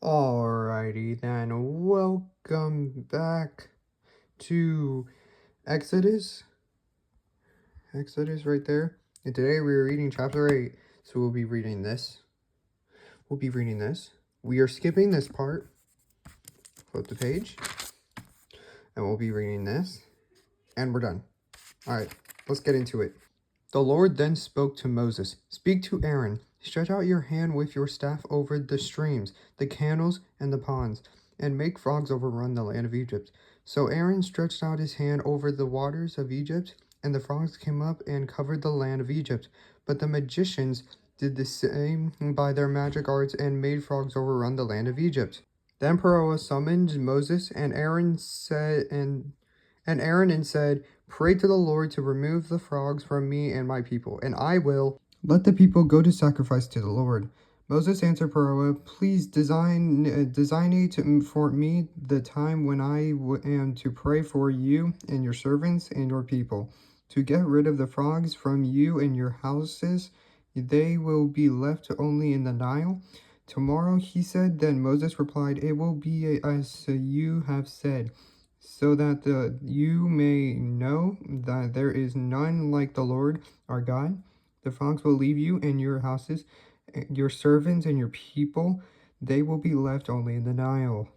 Alrighty then, welcome back to Exodus. Exodus right there. And today we're reading chapter 8. So we'll be reading this. We are skipping this part. Flip the page. And we'll be reading this. And we're done. Alright, let's get into it. The Lord then spoke to Moses. Speak to Aaron. Stretch out your hand with your staff over the streams, the canals, and the ponds, and make frogs overrun the land of Egypt. So Aaron stretched out his hand over the waters of Egypt, and the frogs came up and covered the land of Egypt. But the magicians did the same by their magic arts and made frogs overrun the land of Egypt. Then Pharaoh summoned Moses and Aaron said, Pray to the Lord to remove the frogs from me and my people, and I will let the people go to sacrifice to the Lord. Moses answered Pharaoh, Please designate for me the time when I am to pray for you and your servants and your people, to get rid of the frogs from you and your houses. They will be left only in the Nile. Tomorrow, he said. Then Moses replied, It will be as you have said, so that you may know that there is none like the Lord our God. The frogs will leave you and your houses, your servants and your people. They will be left only in the Nile.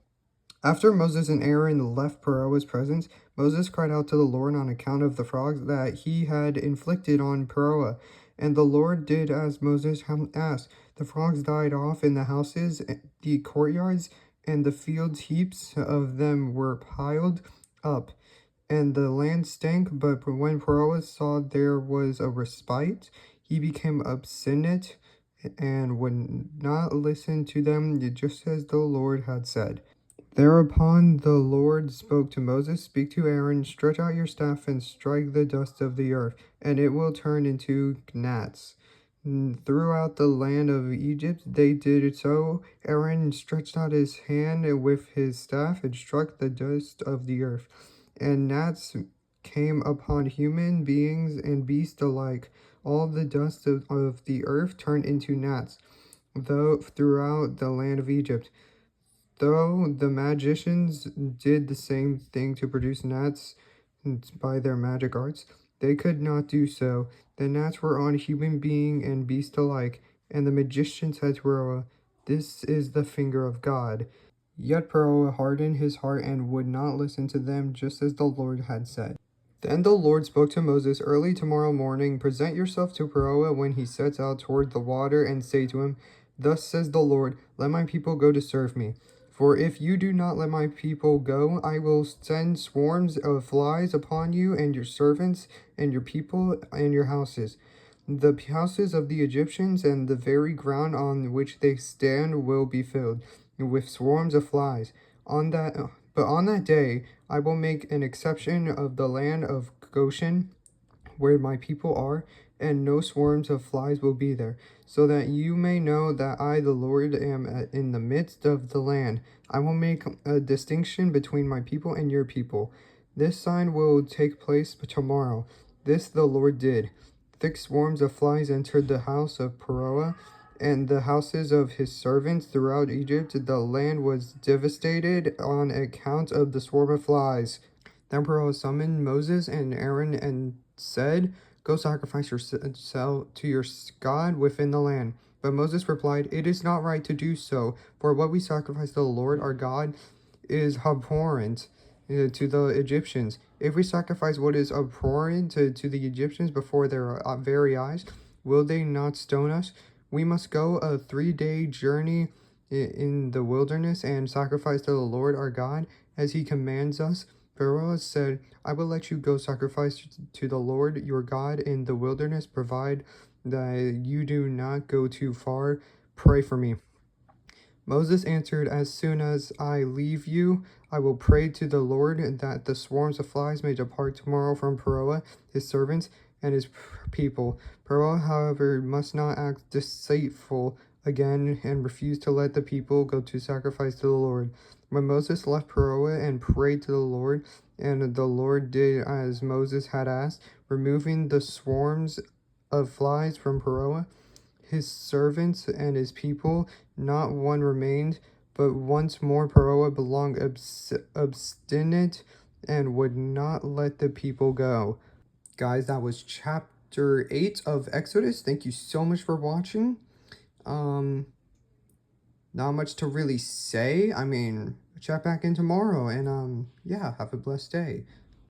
After Moses and Aaron left Pharaoh's presence, Moses cried out to the Lord on account of the frogs that he had inflicted on Pharaoh. And the Lord did as Moses had asked. The frogs died off in the houses, the courtyards, and the fields. Heaps of them were piled up, and the land stank. But when Pharaoh saw there was a respite, he became obstinate and would not listen to them, just as the Lord had said. Thereupon the Lord spoke to Moses, Speak to Aaron, stretch out your staff and strike the dust of the earth, and it will turn into gnats. Throughout the land of Egypt they did so. Aaron stretched out his hand with his staff and struck the dust of the earth, and gnats came upon human beings and beasts alike. All the dust of the earth turned into gnats, throughout the land of Egypt. Though the magicians did the same thing to produce gnats by their magic arts, they could not do so. The gnats were on human being and beast alike, and the magician said to Pharaoh, This is the finger of God. Yet Pharaoh hardened his heart and would not listen to them, just as the Lord had said. Then the Lord spoke to Moses, Early tomorrow morning, present yourself to Pharaoh when he sets out toward the water, and say to him, Thus says the Lord, Let my people go to serve me. For if you do not let my people go, I will send swarms of flies upon you and your servants and your people and your houses. The houses of the Egyptians and the very ground on which they stand will be filled with swarms of flies. On that day I will make an exception of the land of Goshen, where my people are, and no swarms of flies will be there, so that you may know that I, the Lord, am in the midst of the land. I will make a distinction between my people and your people. This sign will take place tomorrow. This the Lord did. Thick swarms of flies entered the house of Pharaoh and the houses of his servants throughout Egypt. The land was devastated on account of the swarm of flies. Then Pharaoh summoned Moses and Aaron and said, Go sacrifice yourself to your God within the land. But Moses replied, It is not right to do so, for what we sacrifice to the Lord our God is abhorrent to the Egyptians. If we sacrifice what is abhorrent to the Egyptians before their very eyes, will they not stone us? We must go a 3-day journey in the wilderness and sacrifice to the Lord our God as he commands us. Pharaoh said, I will let you go sacrifice to the Lord your God in the wilderness, provide that you do not go too far. Pray for me. Moses answered, As soon as I leave you, I will pray to the Lord that the swarms of flies may depart tomorrow from Pharaoh, his servants, and his people. Pharaoh, however, must not act deceitful again and refuse to let the people go to sacrifice to the Lord. When Moses left Pharaoh and prayed to the Lord, and the Lord did as Moses had asked, removing the swarms of flies from Pharaoh, his servants, and his people, not one remained. But once more Pharaoh belonged obstinate and would not let the people go. Guys, that was chapter 8 of Exodus. Thank you so much for watching. Not much to really say. I mean, check back in tomorrow, and yeah, have a blessed day.